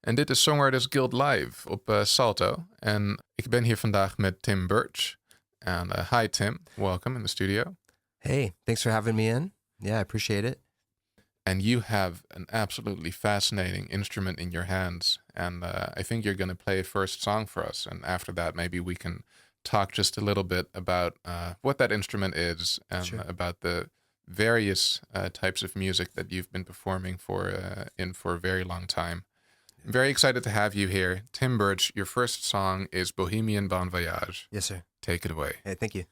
En dit is Songwriters Guild Live op Salto. En ik ben hier vandaag met Tim Bertsch. And hi, Tim. Welcome in the studio. Hey, thanks for having me in. Yeah, I appreciate it. And you have an absolutely fascinating instrument in your hands. And I think you're going to play a first song for us. And after that, maybe we can talk just a little bit about what that instrument is and about the various types of music that you've been performing for a very long time. I'm very excited to have you here. Tim Bertsch, your first song is Bohemian Bon Voyage. Yes, sir. Take it away. Hey, thank you.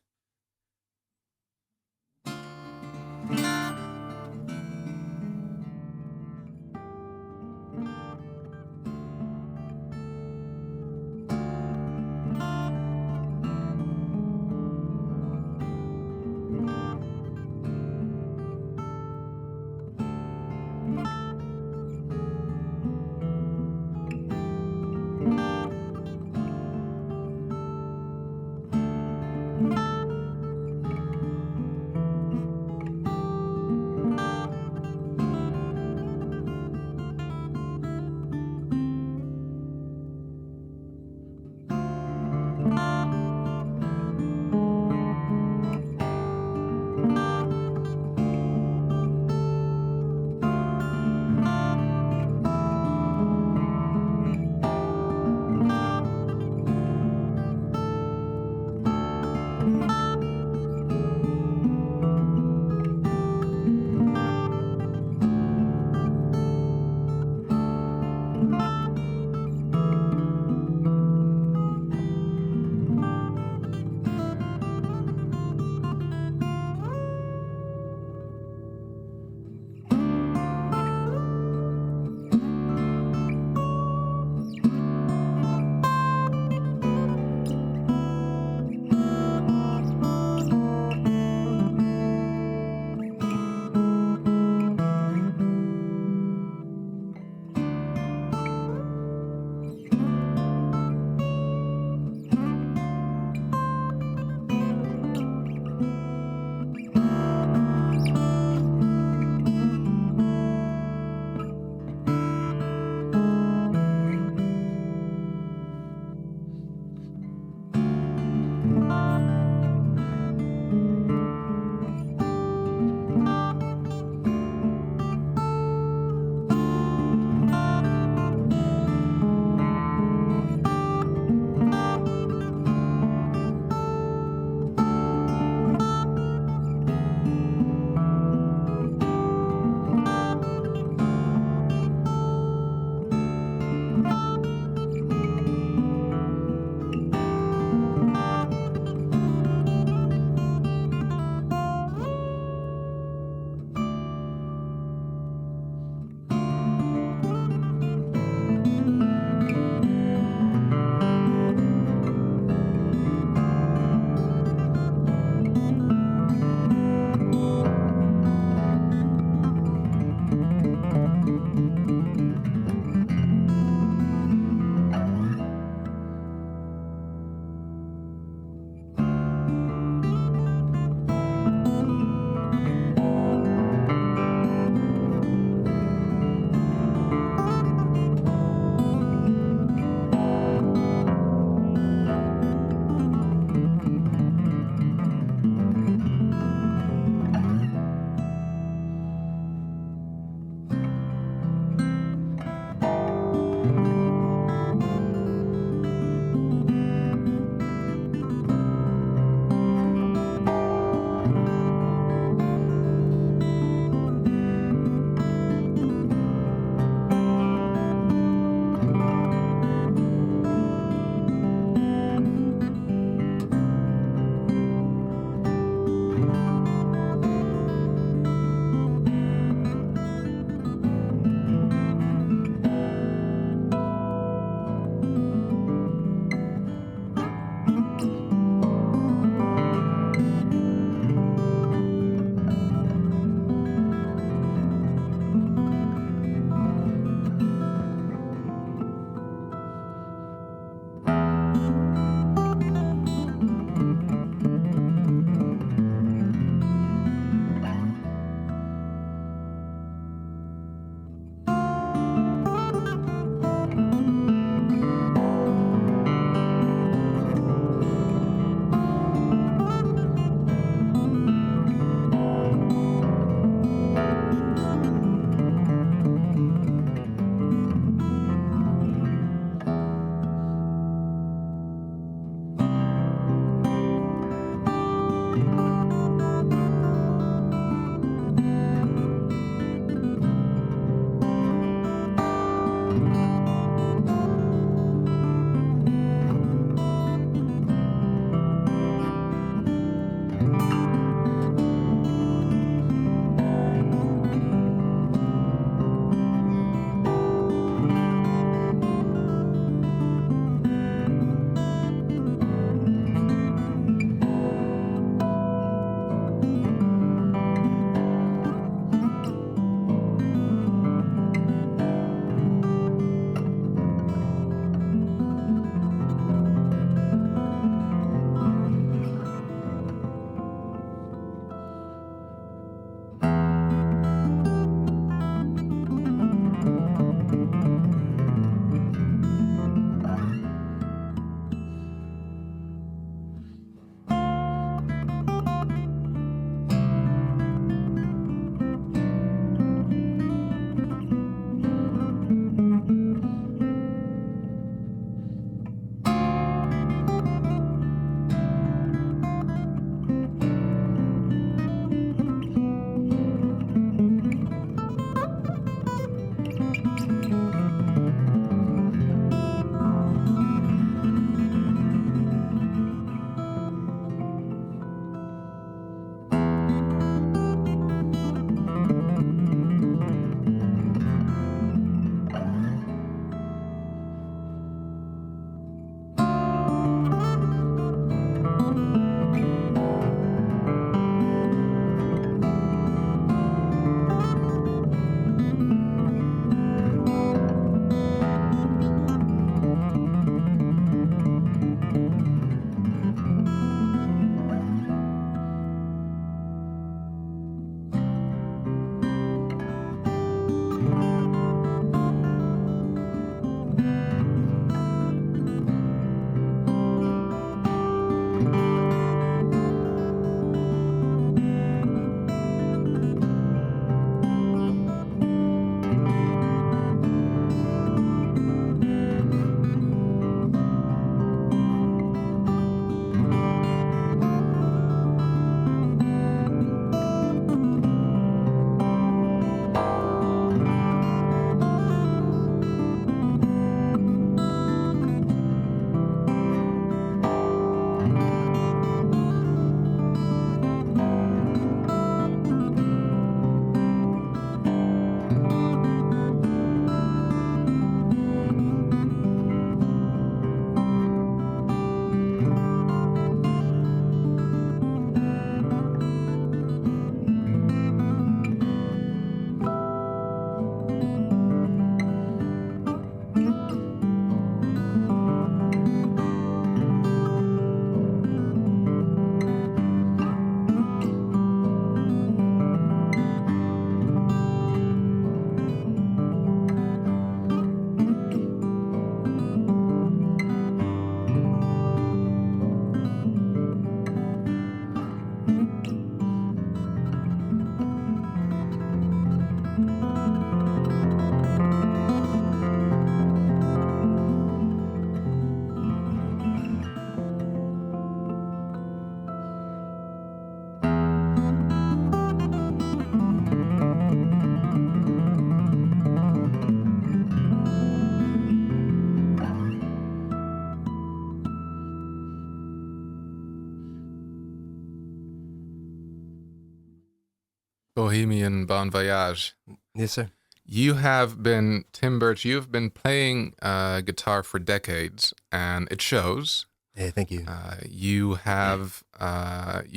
Bohemian Bon Voyage. Yes, sir. You have been, Tim Bertsch, you've been playing guitar for decades, and it shows. Hey, thank you. You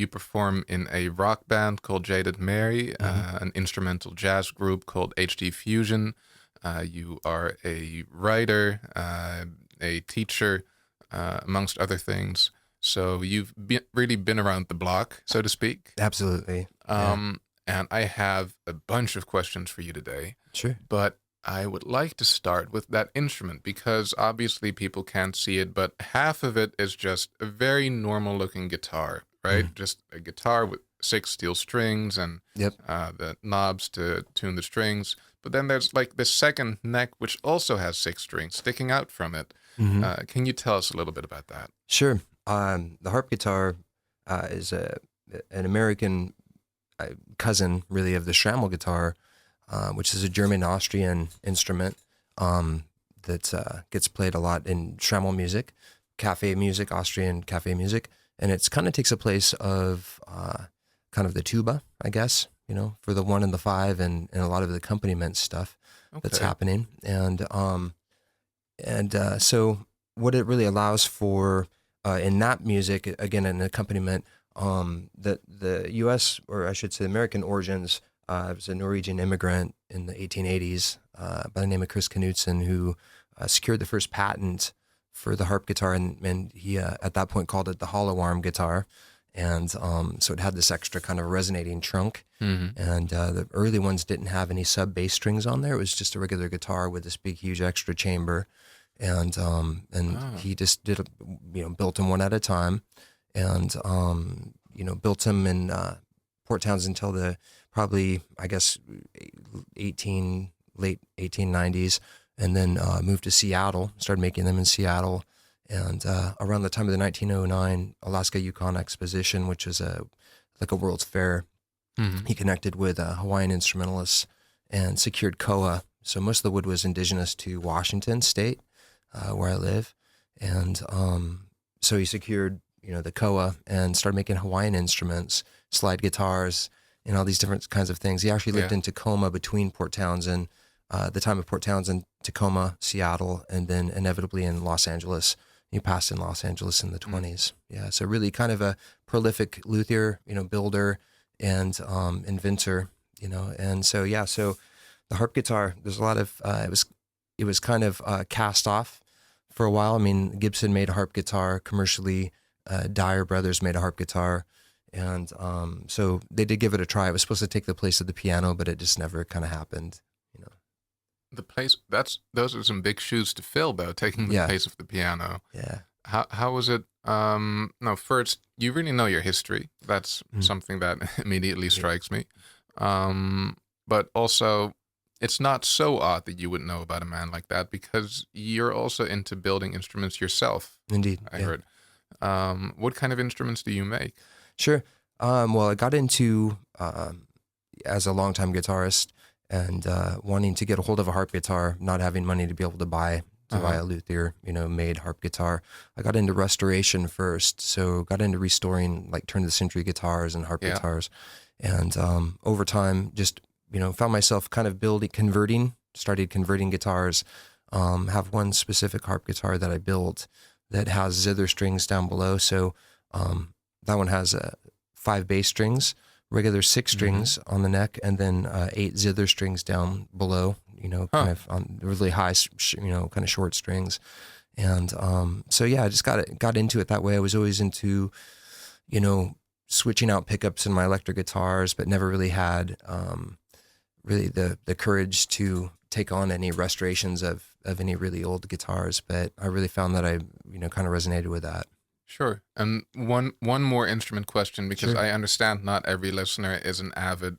perform in a rock band called Jaded Mary, an instrumental jazz group called HD Fusion. You are a writer, a teacher, amongst other things. So you've really been around the block, so to speak. Absolutely. And I have a bunch of questions for you today. Sure. But I would like to start with that instrument because obviously people can't see it, but half of it is just a very normal looking guitar, right? Just a guitar with 6 steel strings and the knobs to tune the strings. But then there's like the second neck, which also has 6 strings sticking out from it. Can you tell us a little bit about that? Sure. The harp guitar is an American cousin, really, of the Schrammel guitar, which is a German-Austrian instrument that gets played a lot in Schrammel music, cafe music, Austrian cafe music, and it's kind of takes a place of kind of the tuba, I guess, for the 1 and the 5 and a lot of the accompaniment stuff that's happening, and so what it really allows for in that music, again, an accompaniment. The U.S., or I should say American origins, was a Norwegian immigrant in the 1880s by the name of Chris Knudsen, who secured the first patent for the harp guitar, and he at that point called it the hollow arm guitar, and so it had this extra kind of resonating trunk, and the early ones didn't have any sub bass strings on there. It was just a regular guitar with this big, huge extra chamber, and he just did built them one at a time. And, built them in Port Townsend until the probably, I guess, late 1890s, and then moved to Seattle, started making them in Seattle. And around the time of the 1909 Alaska-Yukon Exposition, which is like a World's Fair, he connected with Hawaiian instrumentalists and secured koa. So most of the wood was indigenous to Washington State, where I live. And so he secured the koa and started making Hawaiian instruments, slide guitars, and all these different kinds of things. He actually lived in Tacoma between Port Townsend, the time of Port Townsend, Tacoma, Seattle, and then inevitably in Los Angeles. He passed in Los Angeles in the 20s. Yeah, so really kind of a prolific luthier, builder and inventor, and so the harp guitar, there's a lot of, it was kind of cast off for a while. I mean, Gibson made a harp guitar commercially. Dyer Brothers made a harp guitar, and so they did give it a try. It was supposed to take the place of the piano, but it just never kind of happened. The place those are some big shoes to fill, though, taking the place of the piano. Yeah. How was it? No, first you really know your history. That's something that immediately strikes me. But also, it's not so odd that you would know about a man like that because you're also into building instruments yourself. Indeed, I heard. What kind of instruments do you make? Sure. Well, I got into, as a longtime guitarist and wanting to get a hold of a harp guitar, not having money to be able to buy a luthier, made harp guitar. I got into restoration first, so got into restoring like turn of the century guitars and harp guitars. And over time, just, found myself kind of started converting guitars. Have one specific harp guitar that I built that has zither strings down below. So that one has 5 bass strings, regular 6 strings on the neck, and then 8 zither strings down below, kind of on really high, kind of short strings. And so, I just got into it that way. I was always into, switching out pickups in my electric guitars, but never really had really the courage to take on any restorations of any really old guitars, but I really found that I, kind of resonated with that. Sure. And one more instrument question, because Sure. I understand not every listener is an avid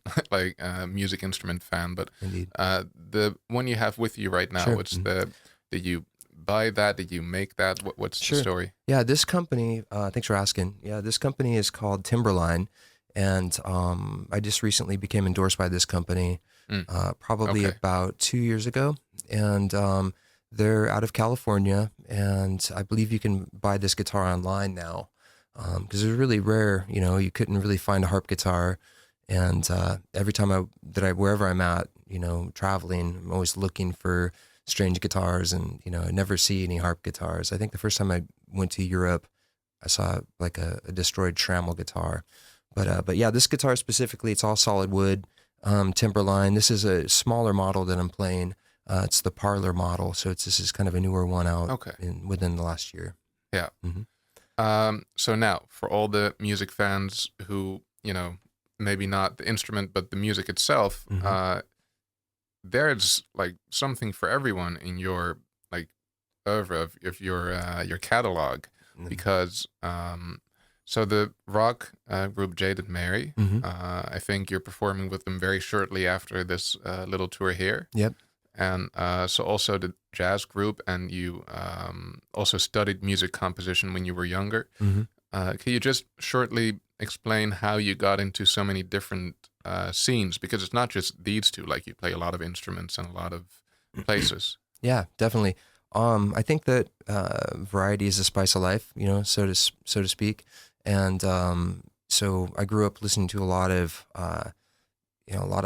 music instrument fan, but Indeed. The one you have with you right now, Sure. Did you buy that? Did you make that? What's Sure. the story? Yeah, this company, thanks for asking. Yeah, this company is called Timberline, and I just recently became endorsed by this company probably about 2 years ago, and they're out of California, and I believe you can buy this guitar online now because it's really rare. You couldn't really find a harp guitar And every time wherever I'm at, traveling, I'm always looking for strange guitars, and I never see any harp guitars. I think the first time I went to Europe, I saw like a destroyed Trammell guitar. But yeah, this guitar specifically, it's all solid wood, Timberline. This is a smaller model that I'm playing. It's the Parlor model, so this is kind of a newer one out within the last year. Yeah. Mm-hmm. So now, for all the music fans who, maybe not the instrument, but the music itself, there's like something for everyone in your like oeuvre of your catalog, because so the rock group Jaded Mary, I think you're performing with them very shortly after this little tour here. Yep. And so also the jazz group, and you also studied music composition when you were younger. Can you just shortly explain how you got into so many different scenes? Because it's not just these two, like you play a lot of instruments and a lot of places. Yeah, definitely. I think that variety is the spice of life, so to speak. And so I grew up listening to a lot of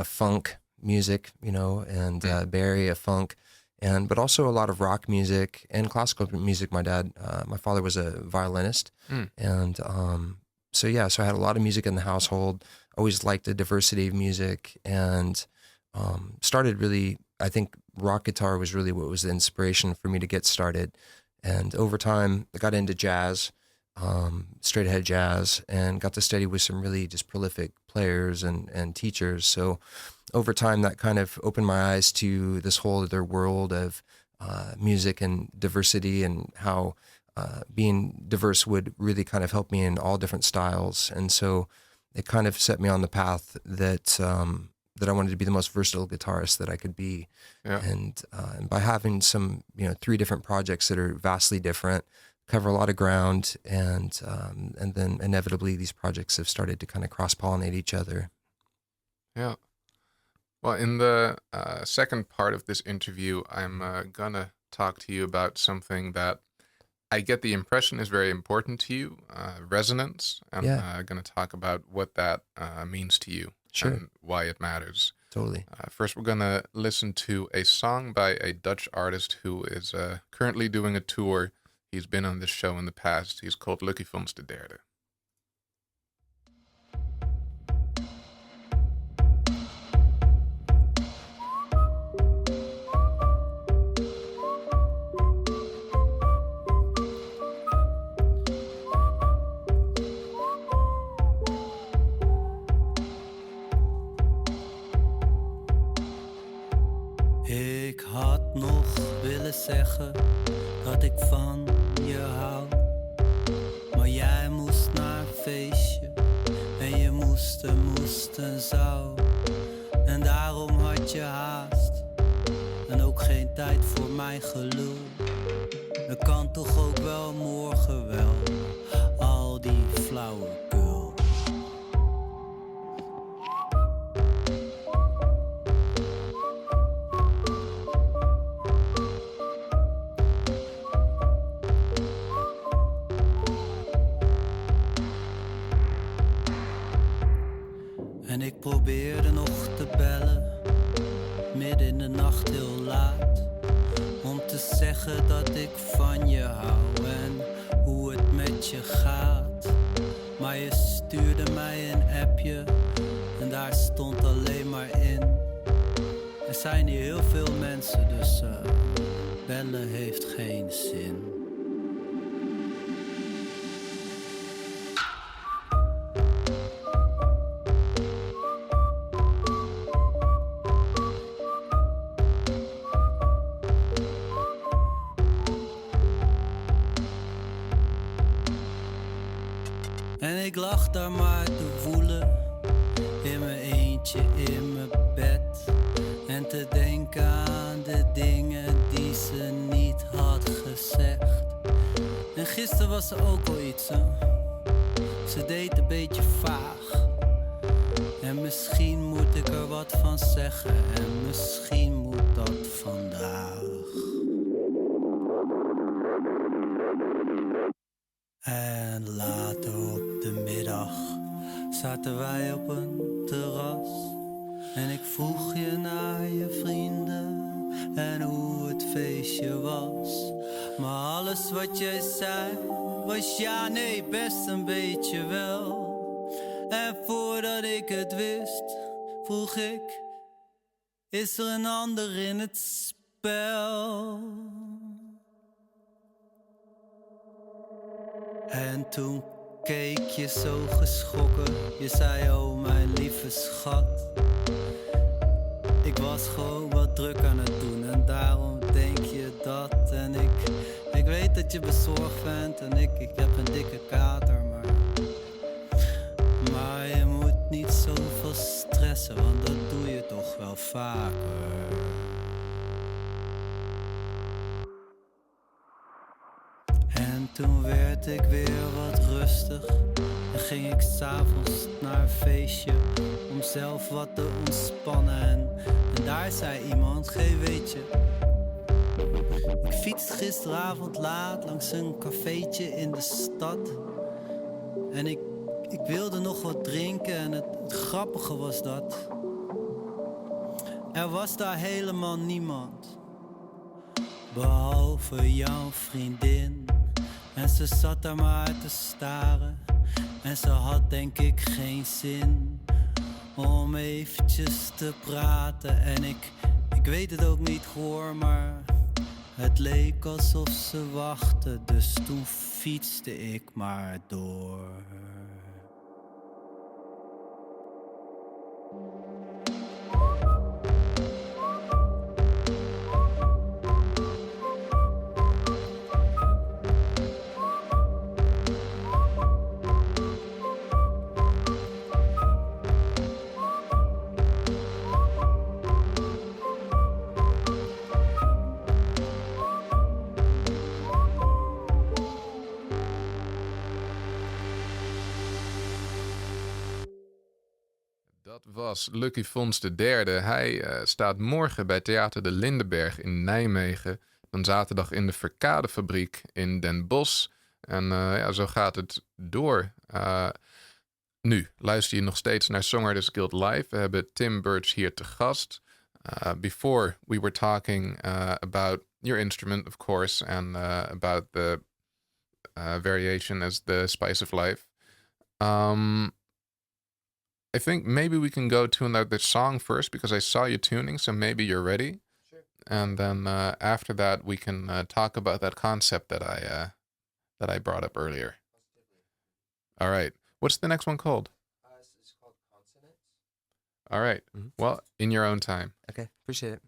funk music, and Bay Area funk, but also a lot of rock music and classical music. My father was a violinist, and so I had a lot of music in the household. Always liked the diversity of music, and started really. I think rock guitar was really what was the inspiration for me to get started, and over time I got into jazz, straight ahead jazz, and got to study with some really just prolific players and teachers. So over time, that kind of opened my eyes to this whole other world of music and diversity, and how being diverse would really kind of help me in all different styles. And so it kind of set me on the path that I wanted to be the most versatile guitarist that I could be. Yeah. And by having some, 3 different projects that are vastly different, cover a lot of ground, and then inevitably these projects have started to kind of cross-pollinate each other. Yeah. Well, in the second part of this interview, I'm gonna talk to you about something that I get the impression is very important to you, resonance. I'm gonna talk about what that means to you. Sure. And why it matters. Totally. First, we're gonna listen to a song by a Dutch artist who is currently doing a tour. He's been on this show in the past. He's called Lucky Fons de Derde. Ik had nog willen zeggen dat ik van je hou, maar jij moest naar een feestje en je moest en zou. En daarom had je haast en ook geen tijd voor mijn gelul. Dat kan toch ook wel morgen wel, al die flauwekul. En ik probeerde nog te bellen, midden in de nacht heel laat, om te zeggen dat ik van je hou en hoe het met je gaat. Maar je stuurde mij een appje en daar stond alleen maar in: er zijn hier heel veel mensen, dus bellen heeft geen zin. En ik lag daar maar te voelen, in mijn eentje in mijn bed, en te denken aan de dingen die ze niet had gezegd. En gisteren was er ook al iets, ze deed een beetje vaag. En misschien moet ik er wat van zeggen, en misschien moet dat vandaag. En later op de middag zaten wij op een terras en ik vroeg je naar je vrienden en hoe het feestje was. Maar alles wat jij zei was ja, nee, best een beetje wel. En voordat ik het wist, vroeg ik, is er een ander in het spel? En toen keek je zo geschrokken, je zei, oh mijn lieve schat. Ik was gewoon wat druk aan het doen en daarom denk je dat. En ik weet dat je bezorgd bent en ik heb een dikke kater, maar je moet niet zoveel stressen, want dat doe je toch wel vaker. En toen werd ik weer wat rustig en ging ik 's avonds naar een feestje om zelf wat te ontspannen. En daar zei iemand, weet je, ik fietste gisteravond laat langs een cafeetje in de stad en ik wilde nog wat drinken en het grappige was dat er was daar helemaal niemand behalve jouw vriendin. En ze zat daar maar te staren en ze had denk ik geen zin om eventjes te praten. En ik weet het ook niet hoor, maar het leek alsof ze wachtte, dus toen fietste ik maar door. Dat was Lucky Fons de derde. Hij staat morgen bij Theater de Lindenberg in Nijmegen. Dan zaterdag in de Verkadefabriek in Den Bosch. En ja, zo gaat het door. Nu luister je nog steeds naar Songwriters Guild Live. We hebben Tim Bertsch hier te gast. Before we were talking about your instrument, of course, and about the variation as the spice of life. I think maybe we can go to another song first because I saw you tuning, so maybe you're ready. Sure. And then after that, we can talk about that concept that I brought up earlier. All right. What's the next one called? It's called Consonants. All right. Mhm. Well, in your own time. Okay, appreciate it.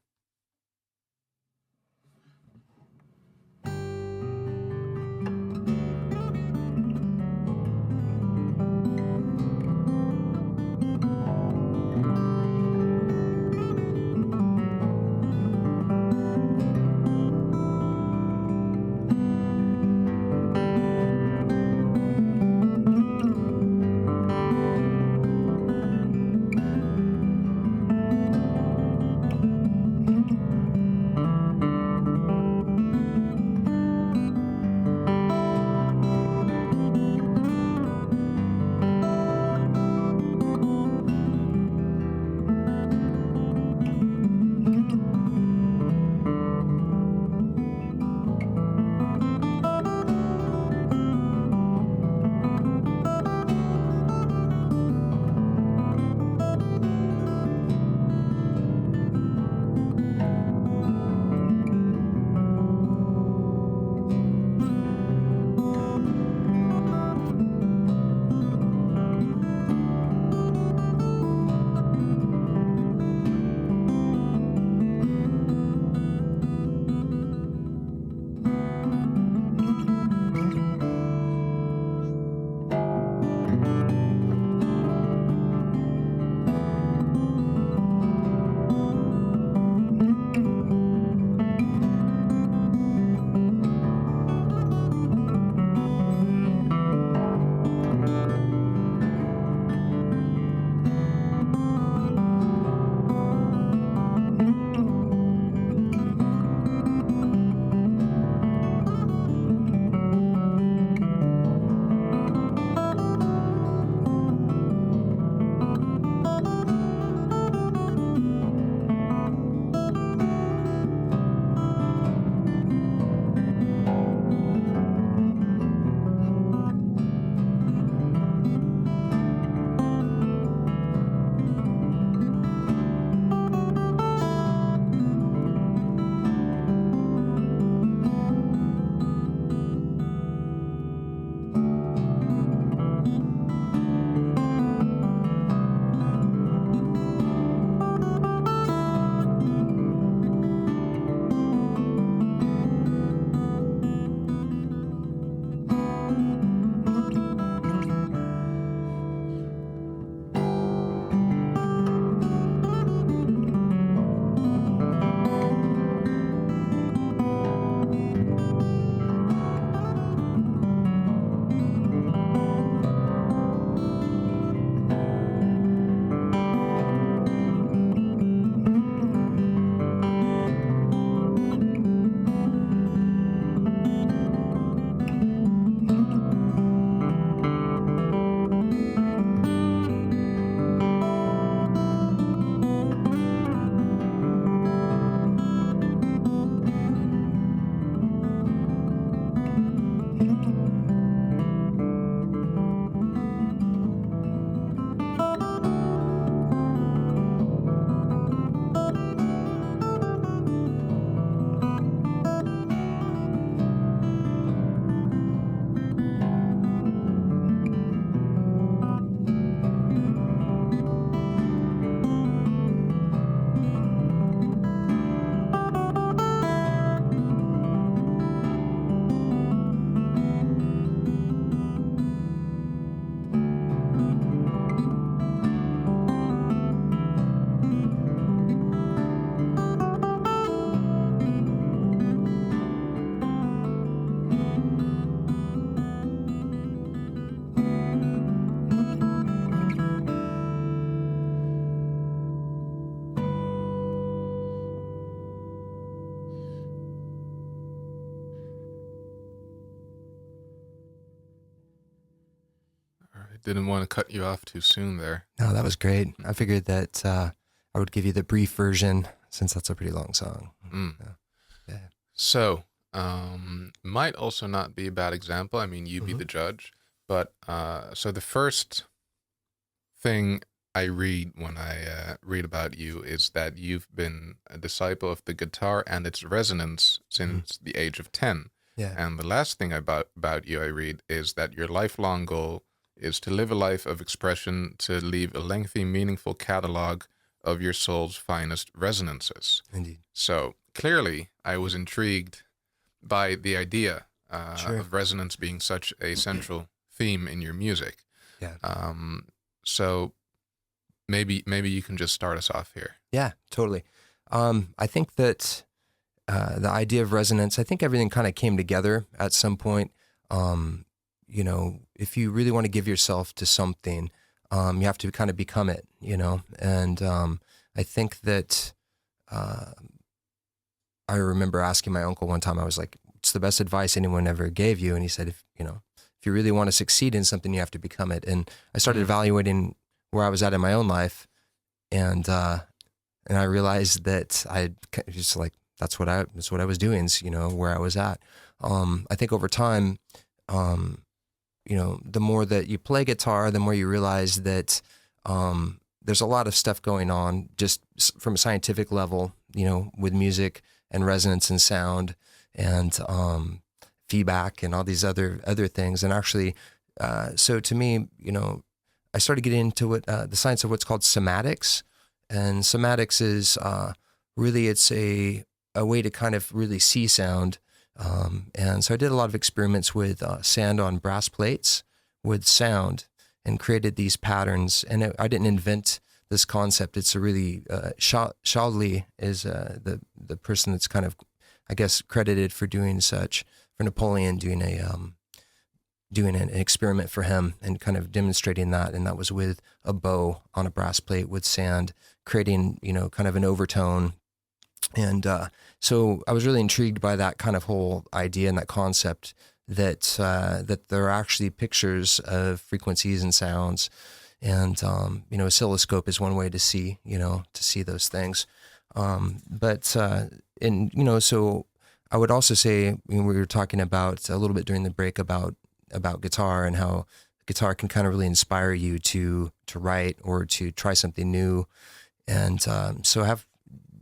didn't want to cut you off too soon there. No, that was great. I figured that I would give you the brief version since that's a pretty long song. Yeah. So, might also not be a bad example. I mean, you be the judge. But so the first thing I read when I read about you is that you've been a disciple of the guitar and its resonance since the age of 10. Yeah. And the last thing about you I read is that your lifelong goal is to live a life of expression, to leave a lengthy, meaningful catalog of your soul's finest resonances. Indeed. So clearly I was intrigued by the idea Sure. of resonance being such a central theme in your music. Yeah. So maybe you can just start us off here. Yeah, totally. I think that the idea of resonance, I think everything kind of came together at some point. You know, if you really want to give yourself to something, you have to kind of become it, you know? And I think that I remember asking my uncle one time, I was like, what's the best advice anyone ever gave you? And he said, if you really want to succeed in something, you have to become it. And I started evaluating where I was at in my own life. And I realized that I just like, that's what I was doing, you know, where I was at. I think over time, you know, the more that you play guitar, the more you realize that there's a lot of stuff going on just from a scientific level, you know, with music and resonance and sound and feedback and all these other things. And actually, so to me, you know, I started getting into what the science of what's called somatics. And somatics is really, it's a way to kind of really see sound. And so I did a lot of experiments with sand on brass plates with sound and created these patterns. And I didn't invent this concept. It's a really, Charlie is the person that's kind of, I guess, credited for doing such, for Napoleon doing an experiment for him and kind of demonstrating that. And that was with a bow on a brass plate with sand, creating, you know, kind of an overtone. And so I was really intrigued by that kind of whole idea and that concept that there are actually pictures of frequencies and sounds. And, you know, oscilloscope is one way to see those things. And, you know, so I would also say, we were talking about a little bit during the break about guitar and how guitar can kind of really inspire you to write or to try something new. And so I have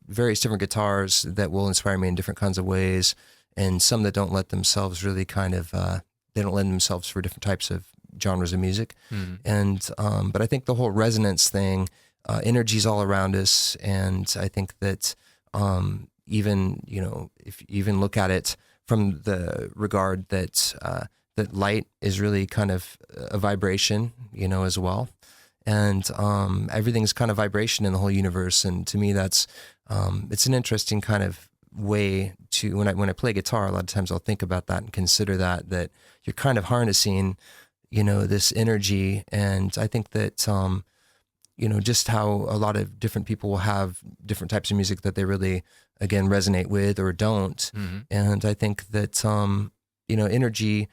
various different guitars that will inspire me in different kinds of ways, and some that don't let themselves really kind of, they don't lend themselves for different types of genres of music. And, but I think the whole resonance thing, energy's all around us. And I think that even, you know, if you even look at it from the regard that that light is really kind of a vibration, you know, as well. And everything's kind of vibration in the whole universe. And to me, that's it's an interesting kind of way to, when I play guitar, a lot of times I'll think about that and consider that you're kind of harnessing, you know, this energy. And I think that, you know, just how a lot of different people will have different types of music that they really, again, resonate with or don't. And I think that, you know, energy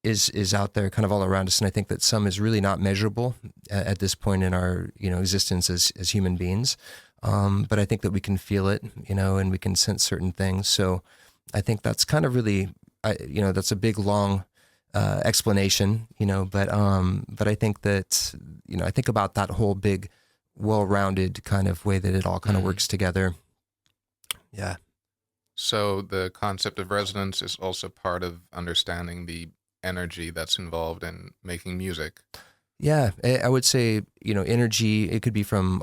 is out there kind of all around us. And I think that some is really not measurable at this point in our, you know, existence as human beings. But I think that we can feel it, you know, and we can sense certain things. So I think that's kind of really, you know, that's a big, long explanation, you know, but I think that, you know, I think about that whole big, well-rounded kind of way that it all kind of works together. Yeah. So the concept of resonance is also part of understanding the energy that's involved in making music. Yeah, I would say, you know, energy, it could be from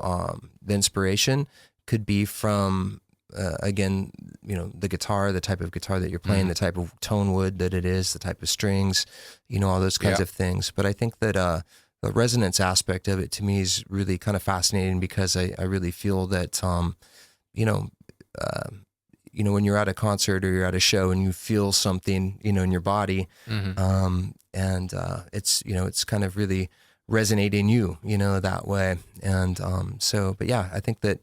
the inspiration, could be from, again, you know, the guitar, the type of guitar that you're playing, the type of tone wood that it is, the type of strings, you know, all those kinds of things. But I think that the resonance aspect of it to me is really kind of fascinating because I really feel that, you know, when you're at a concert or you're at a show and you feel something, you know, in your body, and it's, you know, it's kind of really resonating you, you know, that way. And but yeah, I think that,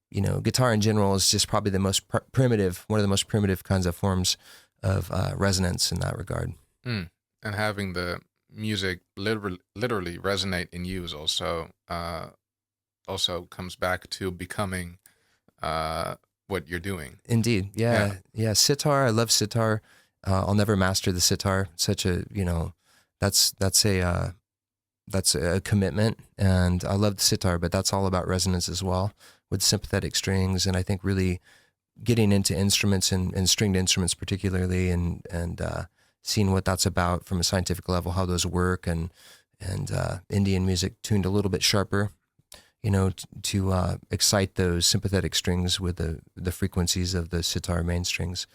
you know, guitar in general is just probably the most primitive, one of the most primitive kinds of forms of resonance in that regard. And having the music literally resonate in you is also comes back to becoming what you're doing. Indeed. Yeah. Sitar. I love sitar. I'll never master the sitar. Such a, that's a commitment, and I love the sitar, but that's all about resonance as well, with sympathetic strings. And I think really getting into instruments and stringed instruments particularly, and seeing what that's about from a scientific level, how those work, and Indian music tuned a little bit sharper, to excite those sympathetic strings with the frequencies of the sitar main strings,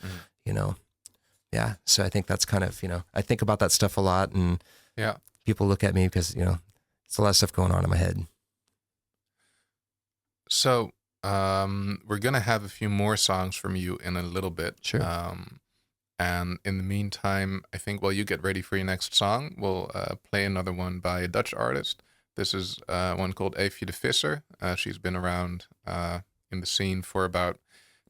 Yeah. So I think that's kind of, I think about that stuff a lot, and people look at me because, it's a lot of stuff going on in my head. So we're going to have a few more songs from you in a little bit. Sure. And in the meantime, I think while you get ready for your next song, we'll play another one by a Dutch artist. This is one called Eefje de Visser. She's been around in the scene for about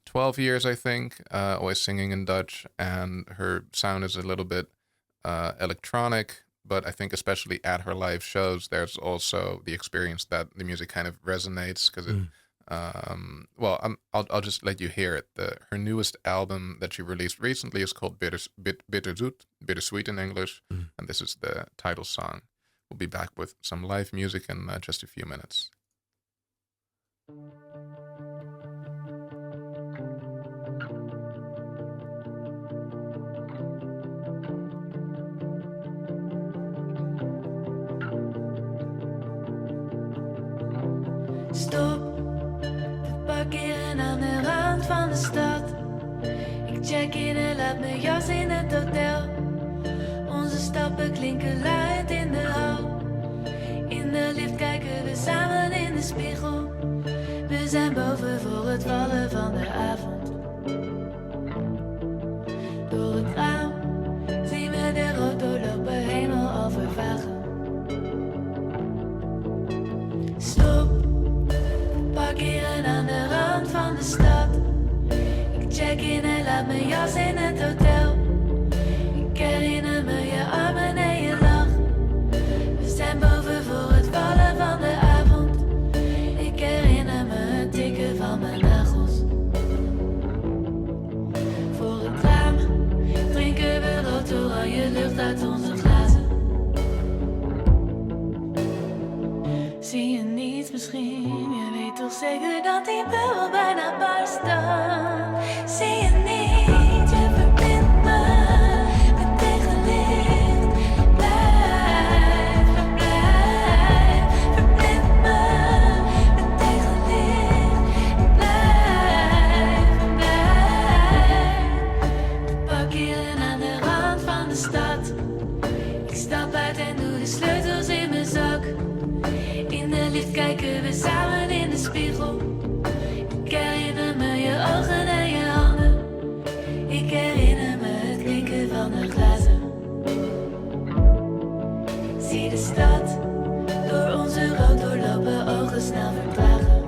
12 years, I think, always singing in Dutch, and her sound is a little bit electronic, but I think especially at her live shows, there's also the experience that the music kind of resonates, because I'll just let you hear it. Her newest album that she released recently is called Bittersweet in English, and this is the title song. We'll be back with some live music in just a few minutes. Stop, we parkeren aan de rand van de stad. Ik check in en laat mijn jas in het hotel. Onze stappen klinken luid in de hal. In de lift kijken we samen in de spiegel. We zijn boven voor het vallen van de avond. Door het raam zien we de rood doorlopen hemel al vervagen. Stop, parkeren aan de rand van de stad. Ik check in en laat mijn jas in het hotel. Ik herinner me je armen en je lach. We zijn boven voor het vallen van de avond. Ik herinner me het tikken van mijn nagels. Voor het raam drinken we rood oranje lucht uit onze glazen. Zie je niets misschien? Je weet toch zeker dat die bubbel bijna barst dan? Zie je niet? Je verbindt me met tegenlicht. Blijf, blijf, verblind me met tegenlicht. Blijf, blijf. We parkeren aan de rand van de stad. Ik stap uit en doe de sleutels in mijn zak. In de lift kijken we samen in de spiegel. Ik herinner me je ogen en je handen. Ik herinner me het klinken van de glazen. Zie de stad door onze rood doorlopen ogen snel vertragen.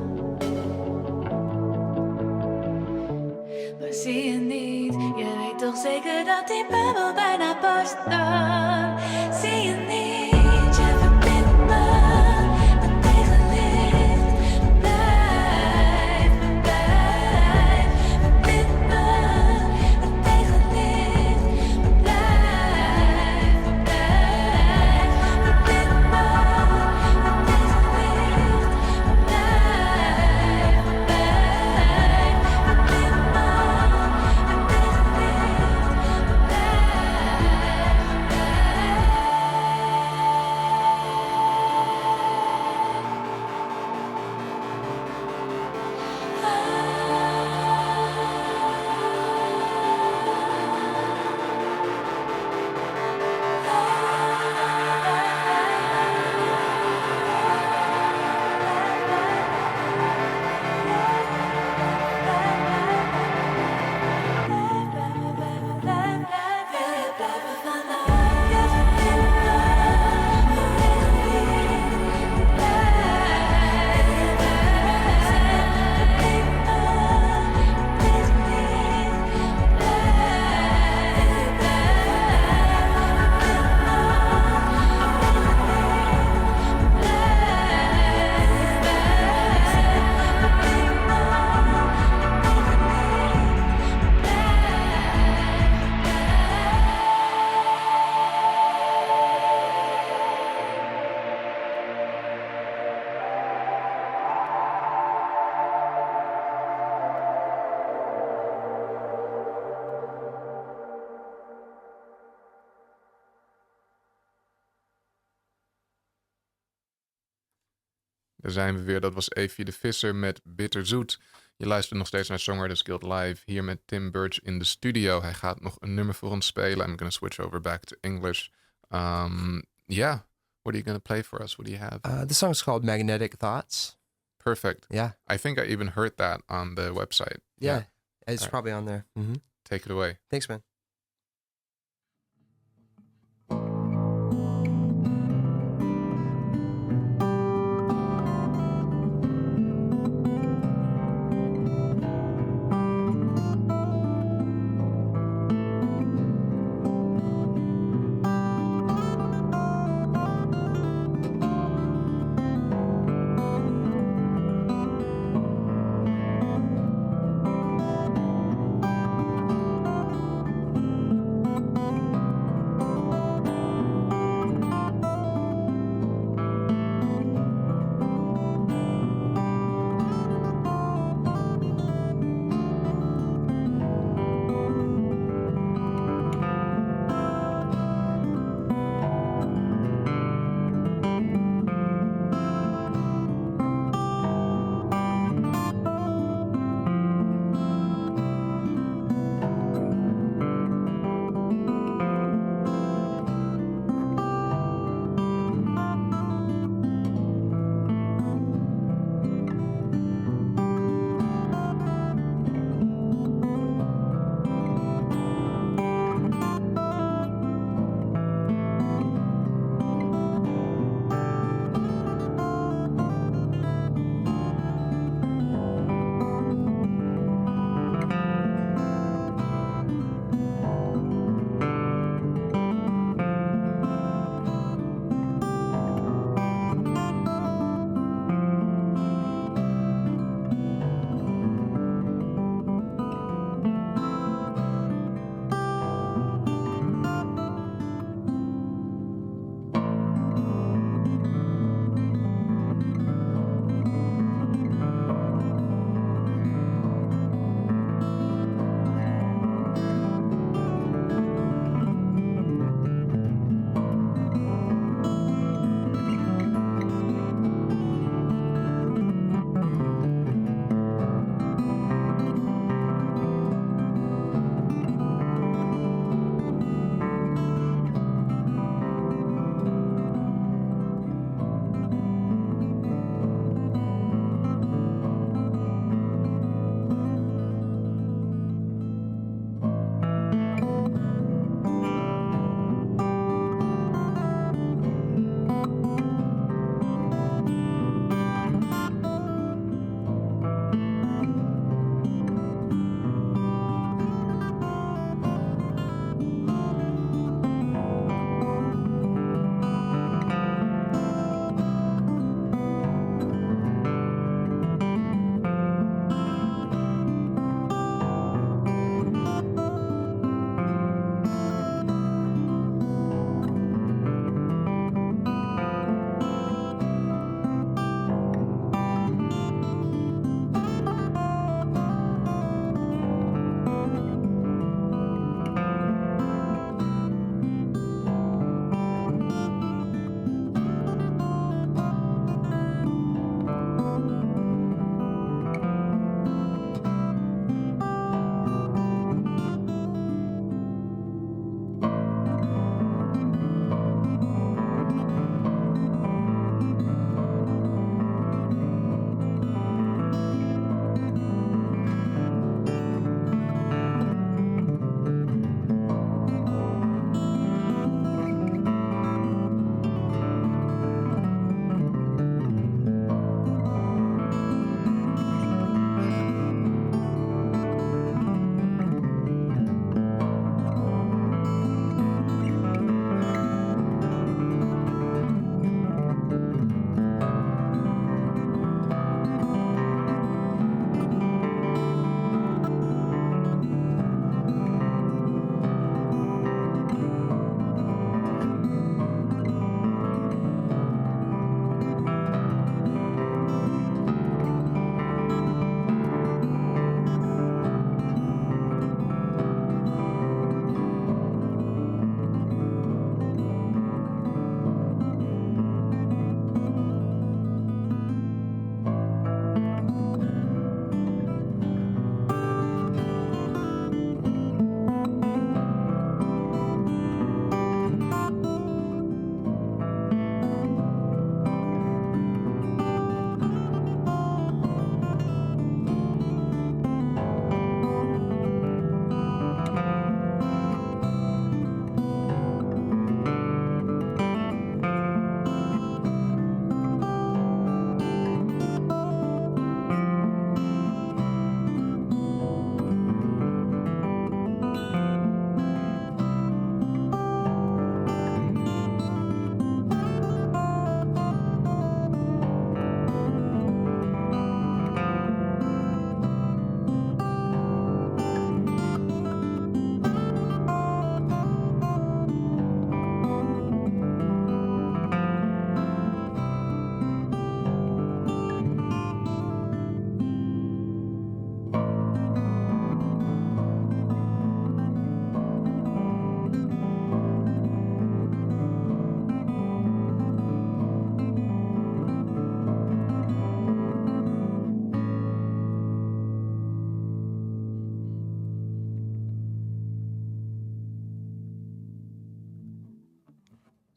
Maar zie je niet, je weet toch zeker dat die bubbel bijna barst dan? Zie je niet, je verbindt me met tegenlicht. Blijf, blijf, verblind me met tegenlicht. Blijf, blijf, verblind me met tegenlicht. Blijf, blijf, verblind me met tegenlicht. Blijf, blijf. Daar zijn we weer. Dat was Evie de Visser met Bitterzoet. Je luistert nog steeds naar Songwriters Guild Live. Hier met Tim Bertsch in de studio. Hij gaat nog een nummer voor ons spelen. I'm going to switch over back to English. Yeah. What are you going to play for us? What do you have? The song's called Magnetic Thoughts. Perfect. Yeah. I think I even heard that on the website. Yeah. It's probably on there. Mm-hmm. Take it away. Thanks, man.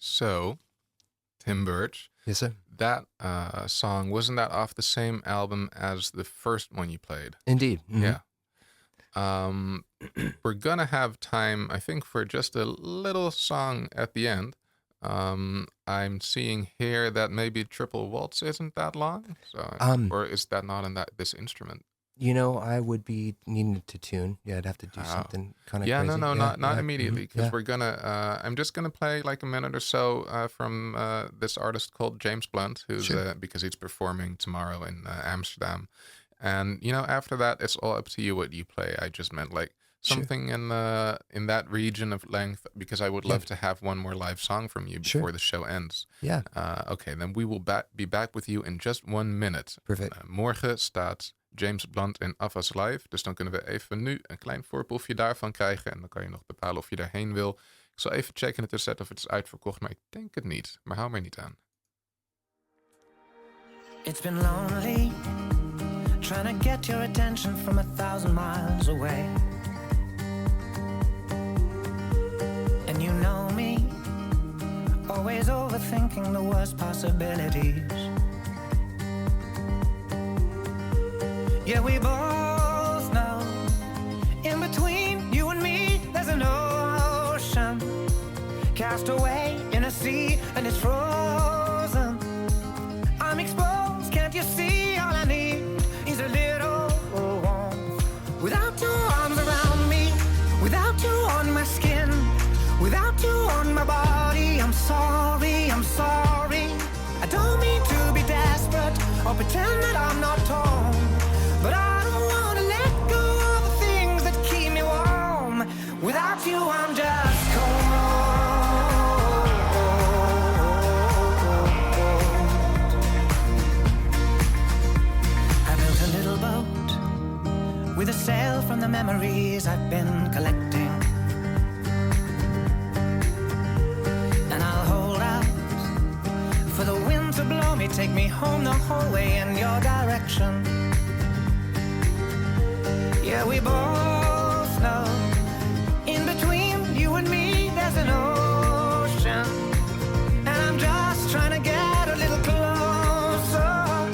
So, Tim Bertsch, Yes, sir. that song, wasn't that off the same album as the first one you played? Indeed. Mhm. Yeah. We're gonna have time, I think, for just a little song at the end. I'm seeing here that maybe triple waltz isn't that long, so or is that not in this instrument? I would be needing to tune. Yeah, I'd have to do something kind of Yeah, crazy. no, not yeah. immediately, because Yeah. we're gonna. I'm just gonna play like a minute or so from this artist called James Blunt, who's Sure. because he's performing tomorrow in Amsterdam, and after that it's all up to you what you play. I just meant like Sure. something in that region of length, because I would love to have one more live song from you Sure. before the show ends. Yeah. Okay, then we will be back with you in just 1 minute. Perfect. Morgen staat James Blunt in Afas Live. Dus dan kunnen we even nu een klein voorproefje daarvan krijgen. En dan kan je nog bepalen of je daarheen wil. Ik zal even checken in de tussentijd of het is uitverkocht, maar ik denk het niet. Maar hou mij niet aan. It's been lonely, trying to get your attention from 1,000 miles away. And you know me, always overthinking the worst possibilities. Yeah, we both know, in between you and me, there's an ocean, cast away in a sea, and it's frozen. I'm exposed, can't you see? All I need is a little warmth. Without your arms around me, without you on my skin, without you on my body, I'm sorry, I'm sorry. I don't mean to be desperate or pretend that I'm not torn, but I don't want to let go of the things that keep me warm. Without you, I'm just cold. I built a little boat with a sail from the memories I've been collecting, and I'll hold out for the wind to blow me, take me home the whole way in your direction. Yeah, we both know, in between you and me, there's an ocean, and I'm just trying to get a little closer.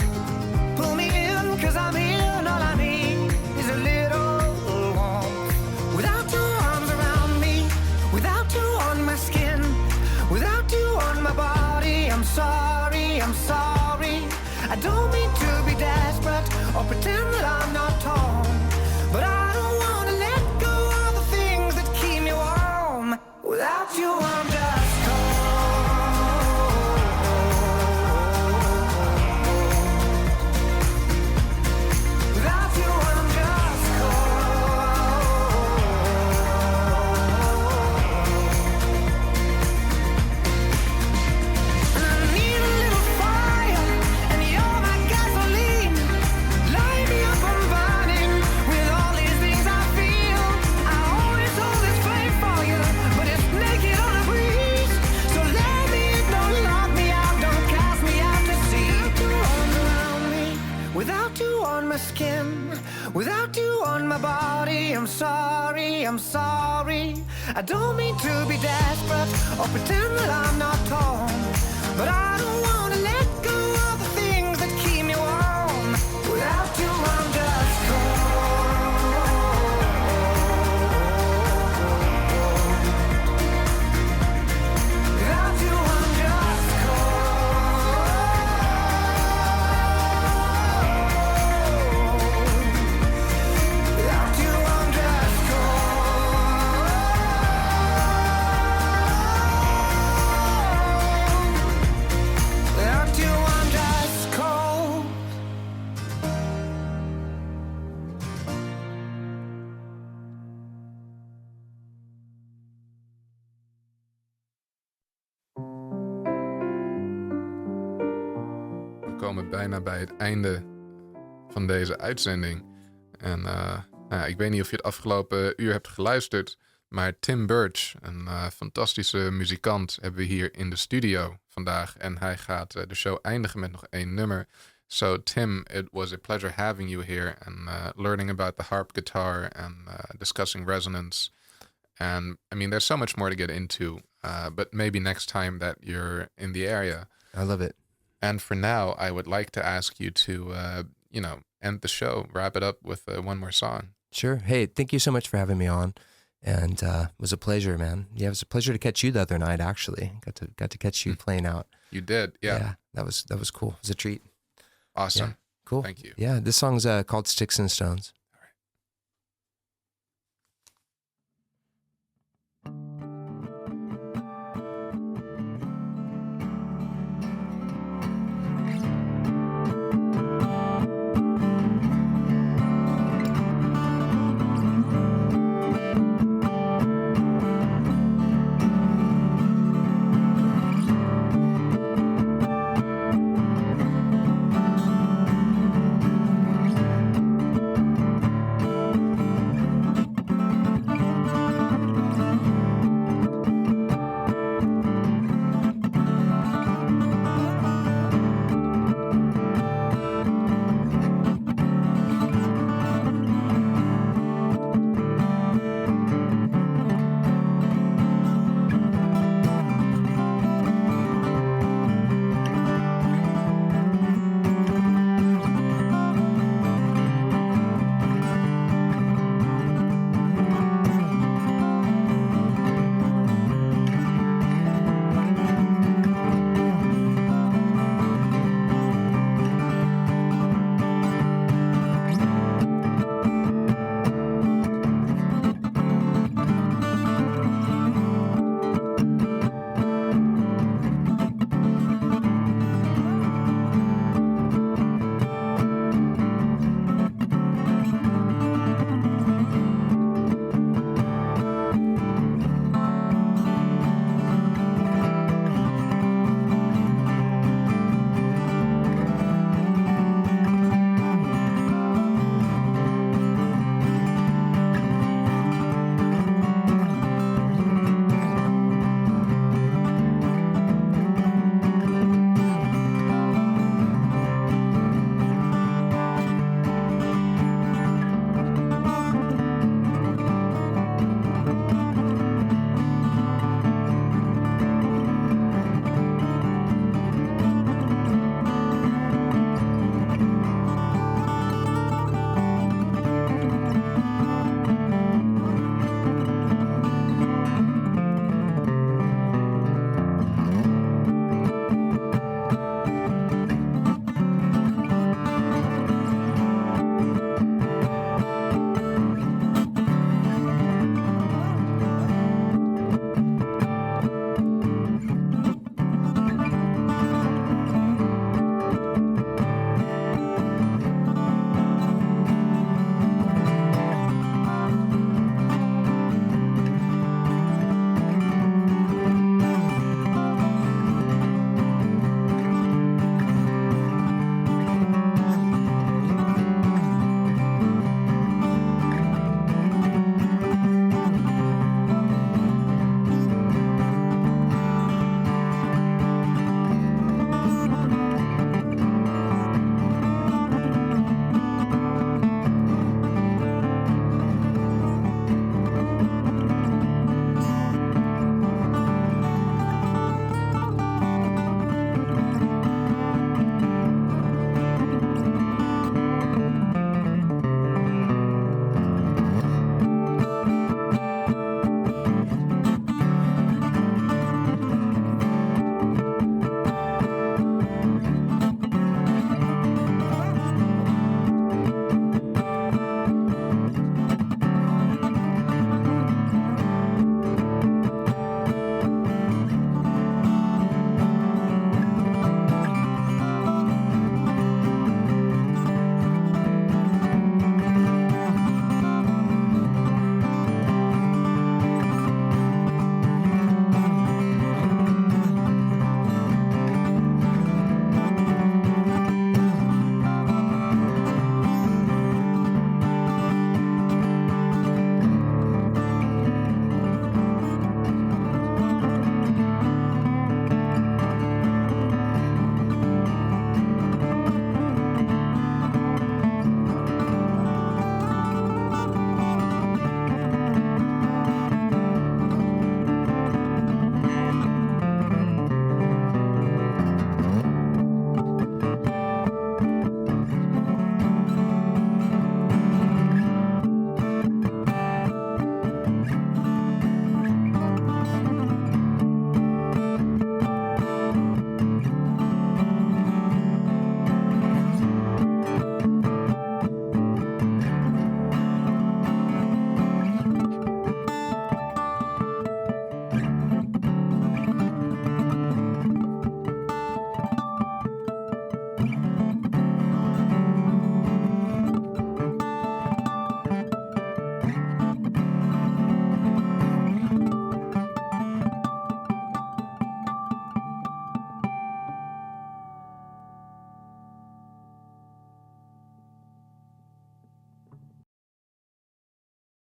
Pull me in, 'cause I'm here, and all I need is a little warmth. Without your arms around me, without you on my skin, without you on my body, I'm sorry, I'm sorry. I don't mean to be desperate or pretend that I'm not torn, but I don't want to let go of the things that keep me warm. Without you, I'm just cold. Without you, I'm just cold. And I need a little fire, and you're my gasoline. Light me up, I'm burning with all these things I feel. I always hold this flame for you, but it's naked on a breeze. So let me in, don't lock me out, don't cast me out to sea. Without you arms around me, without you on my skin, without you on my body, I'm sorry, I'm sorry. I don't mean to be desperate or pretend that I'm not torn, but I don't want to let go of the things that keep me warm. Without you, I'm just cold. Without you, I'm just cold. Without you, I'm just cold. Without you, I'm just cold. We komen bijna bij het einde van deze uitzending. En ik weet niet of je het afgelopen uur hebt geluisterd, maar Tim Bertsch, een fantastische muzikant, hebben we hier in de studio vandaag. En hij gaat de show eindigen met nog 1 nummer. So Tim, it was a pleasure having you here and learning about the harp guitar and discussing resonance. And I mean, there's so much more to get into. but maybe next time that you're in the area. I love it. And for now, I would like to ask you to, end the show, wrap it up with one more song. Sure. Hey, thank you so much for having me on. And it was a pleasure, man. Yeah, it was a pleasure to catch you the other night, actually. Got to catch you playing out. You did, yeah. That was cool. It was a treat. Awesome. Yeah, cool. Thank you. Yeah, this song's called Sticks and Stones.